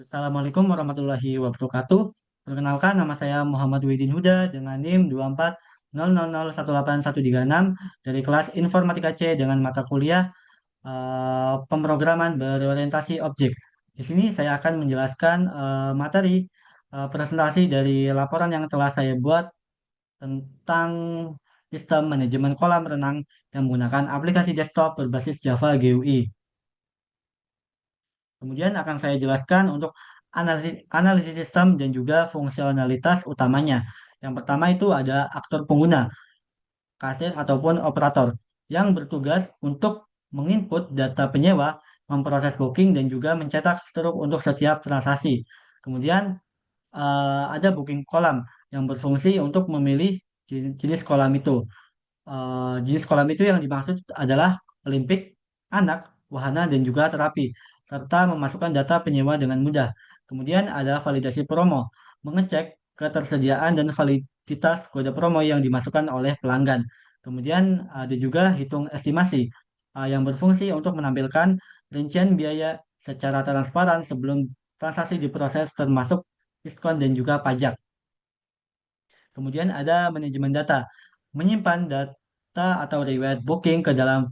Assalamualaikum warahmatullahi wabarakatuh. Perkenalkan, nama saya Muhammad Widin Huda dengan NIM 2400018136 dari kelas Informatika C dengan mata kuliah pemrograman berorientasi objek. Di sini saya akan menjelaskan materi presentasi dari laporan yang telah saya buat tentang sistem manajemen kolam renang yang menggunakan aplikasi desktop berbasis Java GUI. Kemudian akan saya jelaskan untuk analisis sistem dan juga fungsionalitas utamanya. Yang pertama itu ada aktor pengguna, kasir ataupun operator yang bertugas untuk menginput data penyewa, memproses booking dan juga mencetak struk untuk setiap transaksi. Kemudian ada booking kolam yang berfungsi untuk memilih jenis kolam itu. Jenis kolam itu yang dimaksud adalah Olimpik, anak, wahana, dan juga terapi, serta memasukkan data penyewa dengan mudah. Kemudian ada validasi promo, mengecek ketersediaan dan validitas kode promo yang dimasukkan oleh pelanggan. Kemudian ada juga hitung estimasi, yang berfungsi untuk menampilkan rincian biaya secara transparan sebelum transaksi diproses termasuk diskon dan juga pajak. Kemudian ada manajemen data, menyimpan data atau riwayat booking ke dalam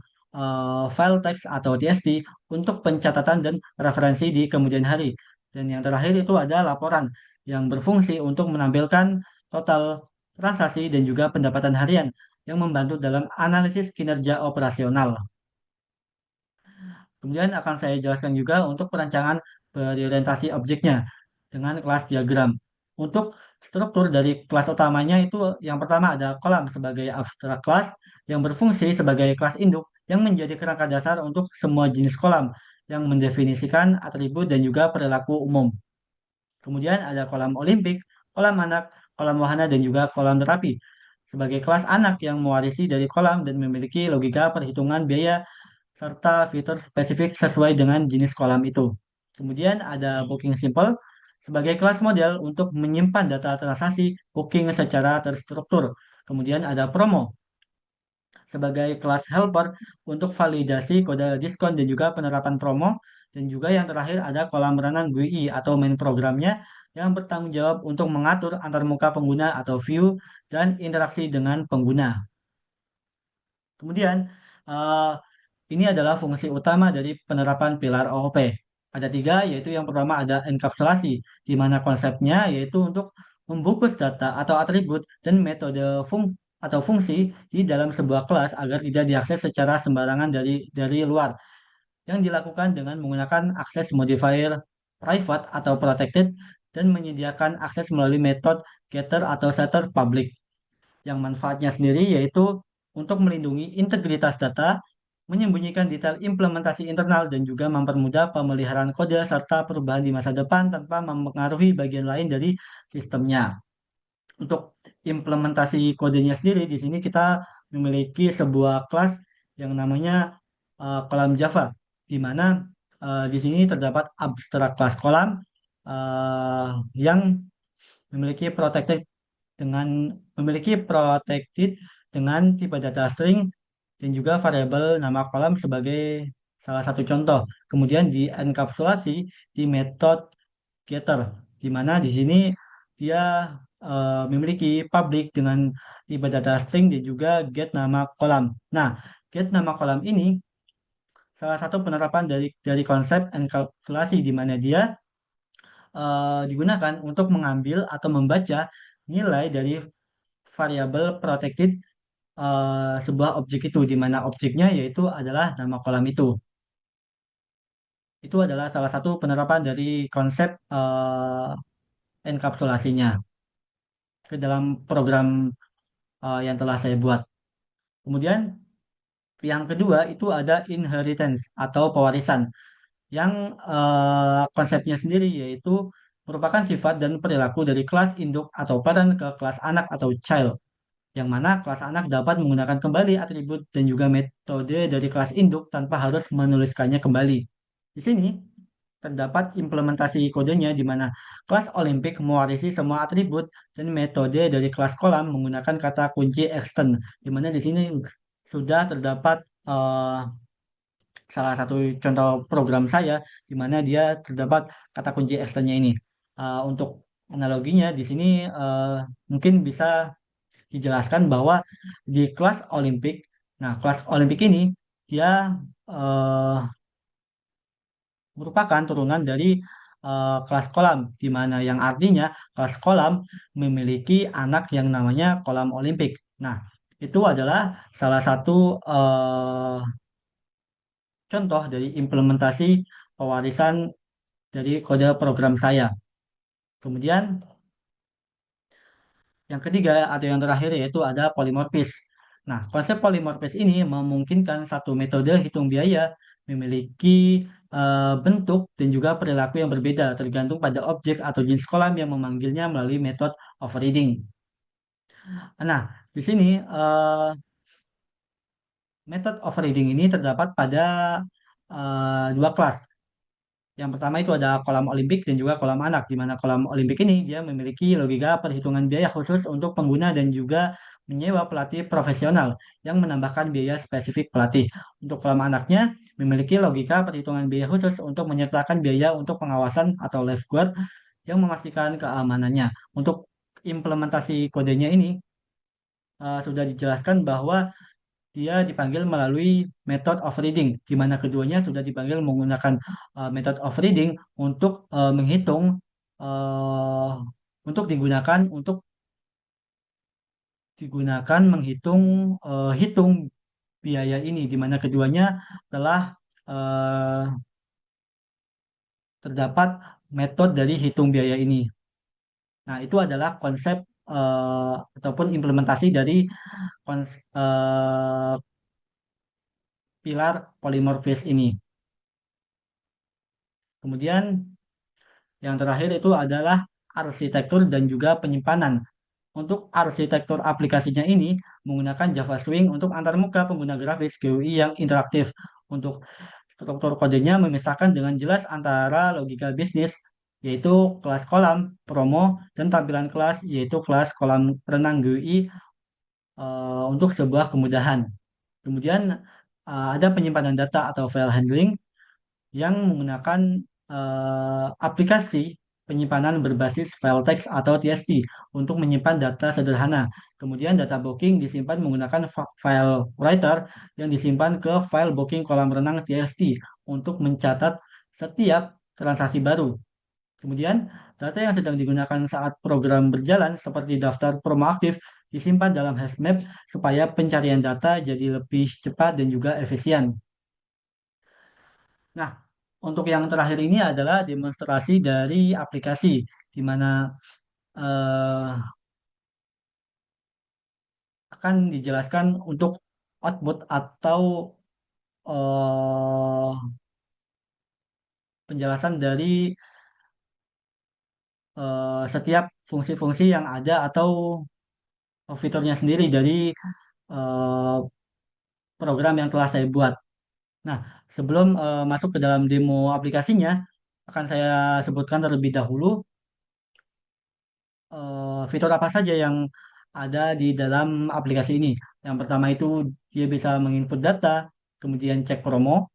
file teks atau TXT untuk pencatatan dan referensi di kemudian hari. Dan yang terakhir itu ada laporan yang berfungsi untuk menampilkan total transaksi dan juga pendapatan harian yang membantu dalam analisis kinerja operasional. Kemudian akan saya jelaskan juga untuk perancangan berorientasi objeknya dengan kelas diagram. Untuk struktur dari kelas utamanya itu yang pertama ada kolam sebagai abstrak kelas yang berfungsi sebagai kelas induk yang menjadi kerangka dasar untuk semua jenis kolam yang mendefinisikan atribut dan juga perilaku umum. Kemudian ada kolam olimpik, kolam anak, kolam wahana, dan juga kolam terapi. Sebagai kelas anak yang mewarisi dari kolam dan memiliki logika perhitungan biaya serta fitur spesifik sesuai dengan jenis kolam itu. Kemudian ada booking simple sebagai kelas model untuk menyimpan data transaksi booking secara terstruktur. Kemudian ada promo sebagai kelas helper untuk validasi kode diskon dan juga penerapan promo. Dan juga yang terakhir ada kolam renang GUI atau main programnya yang bertanggung jawab untuk mengatur antarmuka pengguna atau view dan interaksi dengan pengguna. Kemudian, eh, ini adalah fungsi utama dari penerapan pilar OOP. Ada tiga, yaitu yang pertama ada enkapsulasi, di mana konsepnya yaitu untuk membungkus data atau atribut dan metode atau fungsi di dalam sebuah kelas agar tidak diakses secara sembarangan dari luar, yang dilakukan dengan menggunakan akses modifier private atau protected dan menyediakan akses melalui metode getter atau setter public yang manfaatnya sendiri yaitu untuk melindungi integritas data, menyembunyikan detail implementasi internal, dan juga mempermudah pemeliharaan kode serta perubahan di masa depan tanpa mempengaruhi bagian lain dari sistemnya. Untuk implementasi kodenya sendiri, di sini kita memiliki sebuah kelas yang namanya kolam Java, di mana di sini terdapat abstrak kelas kolam yang memiliki protected memiliki protected dengan tipe data string dan juga variabel nama kolam sebagai salah satu contoh. Kemudian dienkapsulasi di metode getter, di mana di sini dia memiliki public dengan tipe data string dan juga get nama kolam. Nah, get nama kolam ini salah satu penerapan dari konsep enkapsulasi di mana dia digunakan untuk mengambil atau membaca nilai dari variabel protected sebuah objek itu, di mana objeknya yaitu adalah nama kolam itu. Itu adalah salah satu penerapan dari konsep enkapsulasinya ke dalam program yang telah saya buat. Kemudian yang kedua itu ada inheritance atau pewarisan yang konsepnya sendiri yaitu merupakan sifat dan perilaku dari kelas induk atau parent ke kelas anak atau child, yang mana kelas anak dapat menggunakan kembali atribut dan juga metode dari kelas induk tanpa harus menuliskannya kembali. Di sini terdapat implementasi kodenya di mana kelas Olimpik mewarisi semua atribut dan metode dari kelas kolam menggunakan kata kunci extend, di mana di sini sudah terdapat salah satu contoh program saya di mana dia terdapat kata kunci eksternnya ini. Untuk analoginya di sini mungkin bisa dijelaskan bahwa di kelas Olimpik, nah kelas Olimpik ini dia eh, merupakan turunan dari kelas kolam, di mana yang artinya kelas kolam memiliki anak yang namanya kolam Olimpik. Nah, itu adalah salah satu contoh dari implementasi pewarisan dari kode program saya. Kemudian yang ketiga atau yang terakhir yaitu ada polimorfis. Nah, konsep polimorfis ini memungkinkan satu metode hitung biaya memiliki bentuk dan juga perilaku yang berbeda tergantung pada objek atau jenis kolam yang memanggilnya melalui metode overriding. Nah, di sini metode overriding ini terdapat pada dua kelas. Yang pertama itu ada kolam Olimpik dan juga kolam anak, di mana kolam Olimpik ini dia memiliki logika perhitungan biaya khusus untuk pengguna dan juga menyewa pelatih profesional yang menambahkan biaya spesifik pelatih. Untuk kolam anaknya memiliki logika perhitungan biaya khusus untuk menyertakan biaya untuk pengawasan atau lifeguard yang memastikan keamanannya. Untuk implementasi kodenya ini sudah dijelaskan bahwa dia dipanggil melalui method of reading, di mana keduanya sudah dipanggil menggunakan method of reading untuk menghitung uh, untuk digunakan menghitung hitung biaya ini, di mana keduanya telah uh, terdapat metode dari hitung biaya ini. Nah, itu adalah konsep ataupun implementasi dari pilar polimorfis ini. Kemudian yang terakhir itu adalah arsitektur dan juga penyimpanan. Untuk arsitektur aplikasinya ini menggunakan Java Swing untuk antarmuka pengguna grafis GUI yang interaktif. Untuk struktur kodenya memisahkan dengan jelas antara logika bisnis, yaitu kelas kolam, promo, dan tampilan kelas, yaitu kelas kolam renang GUI untuk sebuah kemudahan. Kemudian ada penyimpanan data atau file handling yang menggunakan aplikasi penyimpanan berbasis file text atau TXT untuk menyimpan data sederhana. Kemudian data booking disimpan menggunakan file writer yang disimpan ke file booking kolam renang TXT untuk mencatat setiap transaksi baru. Kemudian, data yang sedang digunakan saat program berjalan seperti daftar promo aktif disimpan dalam hashmap supaya pencarian data jadi lebih cepat dan juga efisien. Nah, untuk yang terakhir ini adalah demonstrasi dari aplikasi, di mana eh, akan dijelaskan untuk output atau eh, penjelasan dari setiap fungsi-fungsi yang ada atau fiturnya sendiri dari eh, program yang telah saya buat. Nah, sebelum masuk ke dalam demo aplikasinya, akan saya sebutkan terlebih dahulu fitur apa saja yang ada di dalam aplikasi ini. Yang pertama itu dia bisa menginput data, kemudian cek promo,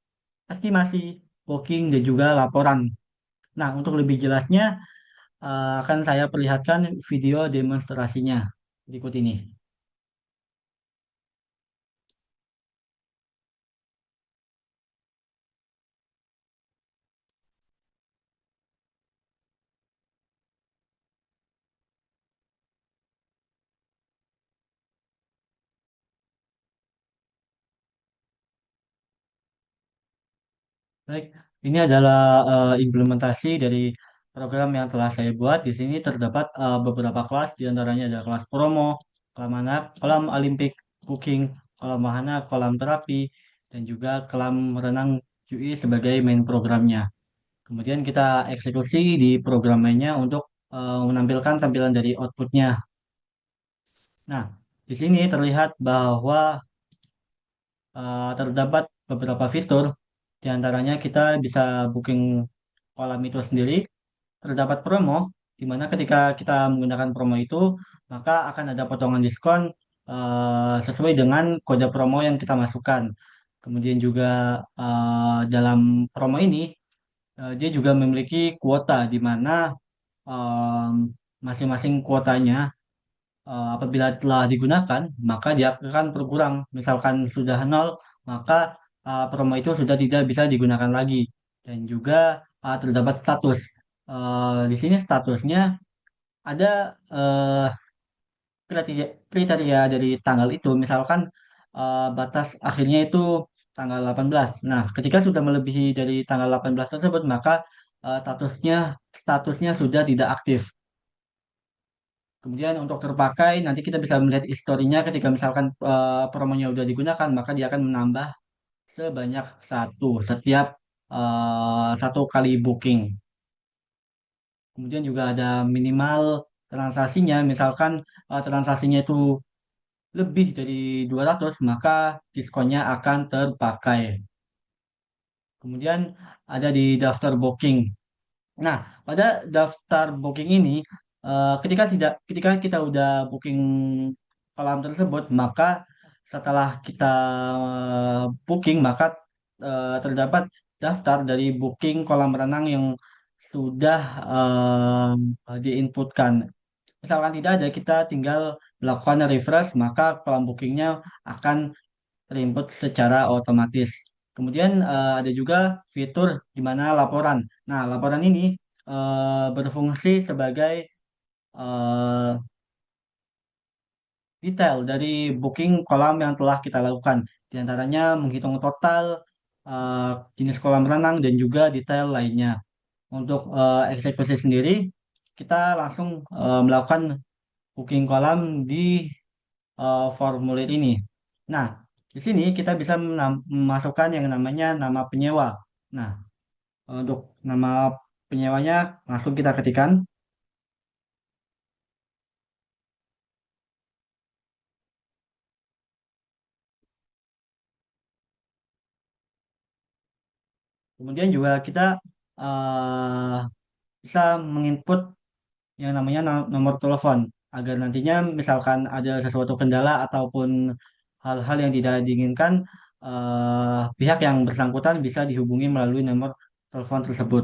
estimasi, booking, dan juga laporan. Nah, untuk lebih jelasnya akan saya perlihatkan video demonstrasinya berikut ini. Baik, ini adalah implementasi dari program yang telah saya buat. Di sini terdapat beberapa kelas, di antaranya ada kelas promo, kolam anak, kolam Olimpik, cooking, kolam wahana, kolam terapi, dan juga kolam renang UI sebagai main programnya. Kemudian kita eksekusi di program mainnya untuk menampilkan tampilan dari outputnya. Nah, di sini terlihat bahwa terdapat beberapa fitur, di antaranya kita bisa booking kolam itu sendiri, terdapat promo, di mana ketika kita menggunakan promo itu, maka akan ada potongan diskon sesuai dengan kode promo yang kita masukkan. Kemudian juga dalam promo ini dia juga memiliki kuota di mana em, masing-masing kuotanya apabila telah digunakan maka dia akan berkurang. Misalkan sudah nol, maka promo itu sudah tidak bisa digunakan lagi. Dan juga terdapat status. Di sini statusnya ada kriteria dari tanggal itu, misalkan batas akhirnya itu tanggal 18. Nah, ketika sudah melebihi dari tanggal 18 tersebut, maka statusnya statusnya sudah tidak aktif. Kemudian untuk terpakai, nanti kita bisa melihat historinya ketika misalkan promonya sudah digunakan, maka dia akan menambah sebanyak satu setiap satu kali booking. Kemudian juga ada minimal transaksinya, misalkan transaksinya itu lebih dari 200 maka diskonnya akan terpakai. Kemudian ada di daftar booking. Nah, pada daftar booking ini, ketika kita udah booking kolam tersebut, maka setelah kita booking, maka terdapat daftar dari booking kolam renang yang sudah diinputkan. Misalkan tidak ada, kita tinggal melakukan refresh, maka kolam bookingnya akan terinput secara otomatis. Kemudian ada juga fitur di mana laporan. Nah, laporan ini berfungsi sebagai eh, detail dari booking kolam yang telah kita lakukan. Di antaranya menghitung total eh, jenis kolam renang dan juga detail lainnya. Untuk eksekusi sendiri, kita langsung melakukan booking kolam di formulir ini. Nah, di sini kita bisa memasukkan yang namanya nama penyewa. Nah, untuk nama penyewanya langsung kita ketikkan. Kemudian juga kita eh, bisa menginput yang namanya nomor telepon agar nantinya misalkan ada sesuatu kendala ataupun hal-hal yang tidak diinginkan, pihak yang bersangkutan bisa dihubungi melalui nomor telepon tersebut.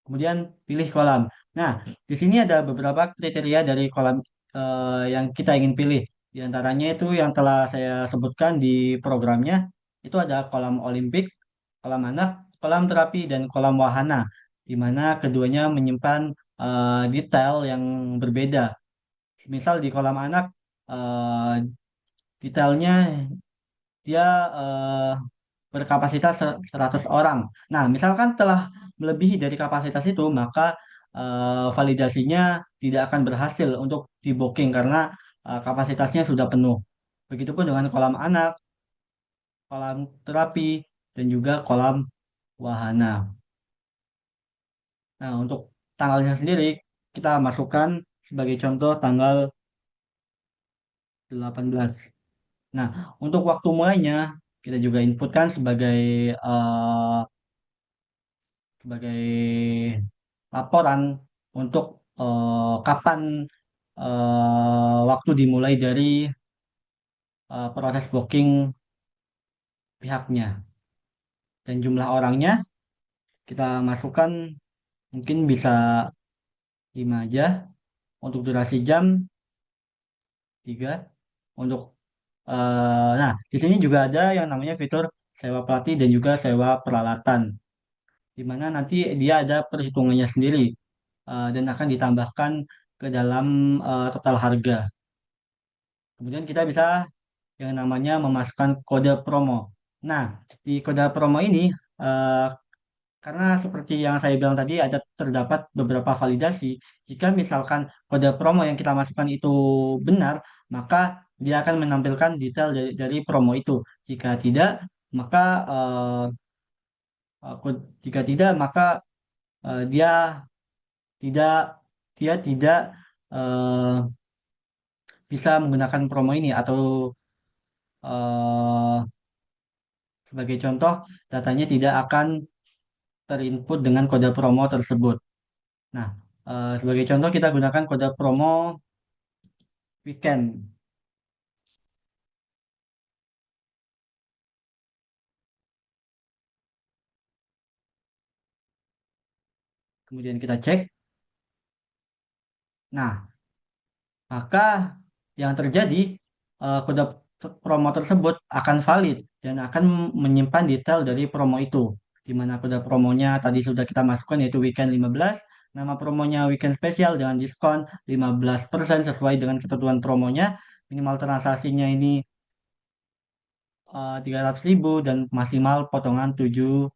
Kemudian pilih kolam. Nah, di sini ada beberapa kriteria dari kolam yang kita ingin pilih. Di antaranya itu yang telah saya sebutkan di programnya, itu ada kolam olimpik, kolam anak, kolam terapi, dan kolam wahana, di mana keduanya menyimpan detail yang berbeda. Misal di kolam anak, eh, detailnya dia berkapasitas 100 orang. Nah, misalkan telah melebihi dari kapasitas itu, maka validasinya tidak akan berhasil untuk di booking karena kapasitasnya sudah penuh. Begitupun dengan kolam anak, kolam terapi, dan juga kolam wahana. Nah, untuk tanggalnya sendiri, kita masukkan sebagai contoh tanggal 18. Nah, untuk waktu mulainya, kita juga inputkan sebagai laporan untuk kapan waktu dimulai dari proses booking pihaknya. Dan jumlah orangnya kita masukkan mungkin bisa 5 aja. Untuk durasi jam 3. Untuk nah, di sini juga ada yang namanya fitur sewa pelatih dan juga sewa peralatan, di mana nanti dia ada perhitungannya sendiri dan akan ditambahkan ke dalam total harga. Kemudian kita bisa yang namanya memasukkan kode promo. Nah, di kode promo ini, eh, karena seperti yang saya bilang tadi, ada terdapat beberapa validasi. Jika misalkan kode promo yang kita masukkan itu benar, maka dia akan menampilkan detail dari promo itu. Jika tidak, maka jika tidak, maka dia tidak dia tidak eh, bisa menggunakan promo ini atau eh, sebagai contoh, datanya tidak akan terinput dengan kode promo tersebut. Nah, sebagai contoh kita gunakan kode promo weekend. Kemudian kita cek. Nah, maka yang terjadi kode promo tersebut akan valid dan akan menyimpan detail dari promo itu. Di mana kode promonya tadi sudah kita masukkan yaitu weekend 15, nama promonya weekend spesial dengan diskon 15% sesuai dengan ketentuan promonya, minimal transaksinya ini 300.000 dan maksimal potongan 75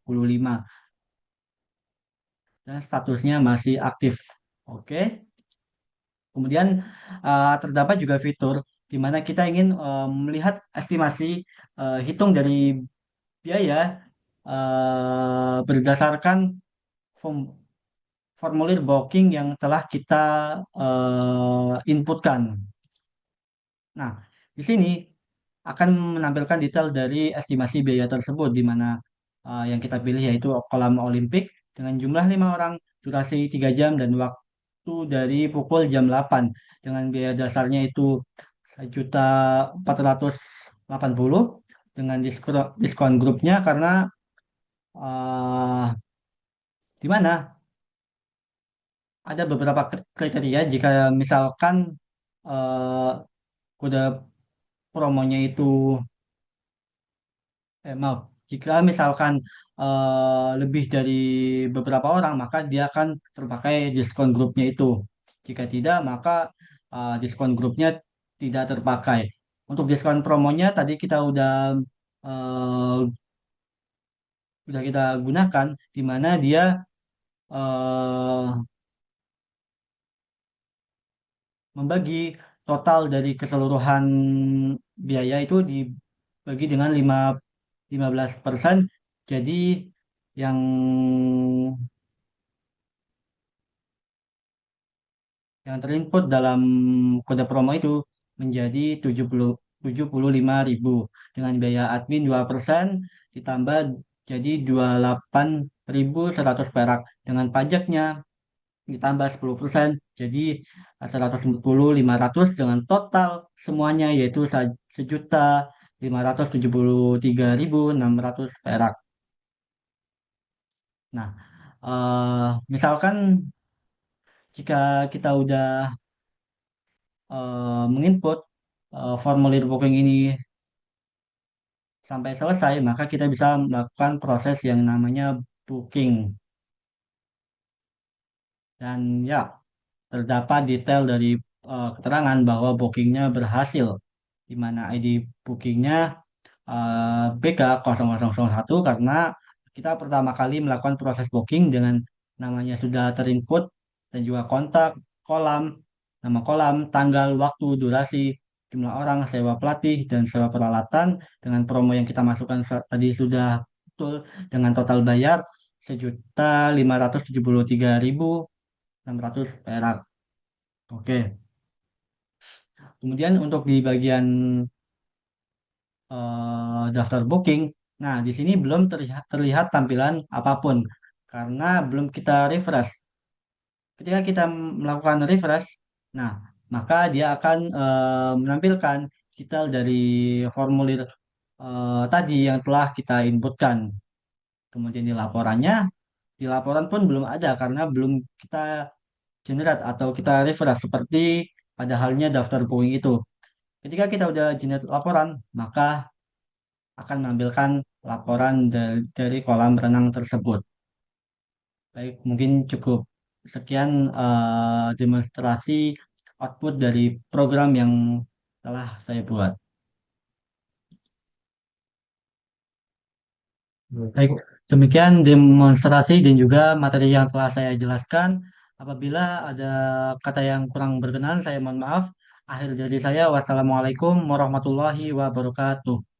dan statusnya masih aktif. Oke. Kemudian terdapat juga fitur di mana kita ingin melihat estimasi hitung dari biaya berdasarkan form- formulir booking yang telah kita inputkan. Nah, di sini akan menampilkan detail dari estimasi biaya tersebut di mana yang kita pilih yaitu kolam Olimpik dengan jumlah 5 orang, durasi 3 jam dan waktu dari pukul jam 8 dengan biaya dasarnya itu 1.480.000 dengan diskon, diskon grupnya karena di mana ada beberapa kriteria jika misalkan eh, kode promonya itu maaf, jika misalkan lebih dari beberapa orang, maka dia akan terpakai diskon grupnya itu. Jika tidak, maka diskon grupnya tidak terpakai. Untuk diskon promonya tadi kita udah kita gunakan, di mana dia eh, membagi total dari keseluruhan biaya itu dibagi dengan 15%. Jadi yang yang terinput dalam kode promo itu menjadi 75.000 dengan biaya admin 2% ditambah jadi 28.100 perak dengan pajaknya ditambah 10% jadi 140.500 dengan total semuanya yaitu 1.573.600 perak. Nah, misalkan jika kita udah menginput formulir booking ini sampai selesai, maka kita bisa melakukan proses yang namanya booking. Dan ya, terdapat detail dari keterangan bahwa bookingnya berhasil, di mana ID bookingnya BK0001 karena kita pertama kali melakukan proses booking dengan namanya sudah terinput dan juga kontak, kolam, nama kolam, tanggal, waktu, durasi, jumlah orang, sewa pelatih, dan sewa peralatan dengan promo yang kita masukkan tadi sudah betul dengan total bayar 1.573.600 perak. Oke. Kemudian untuk di bagian daftar booking. Nah, di sini belum terlihat tampilan apapun karena belum kita refresh. Ketika kita melakukan refresh, nah, maka dia akan menampilkan detail dari formulir tadi yang telah kita inputkan. Kemudian di laporan pun belum ada karena belum kita generate atau kita refresh seperti pada halnya daftar booking itu. Ketika kita udah generate laporan, maka akan menampilkan laporan dari kolam renang tersebut. Baik, mungkin cukup sekian demonstrasi output dari program yang telah saya buat. Baik, demikian demonstrasi dan juga materi yang telah saya jelaskan. Apabila ada kata yang kurang berkenan, saya mohon maaf. Akhir dari saya, wassalamualaikum warahmatullahi wabarakatuh.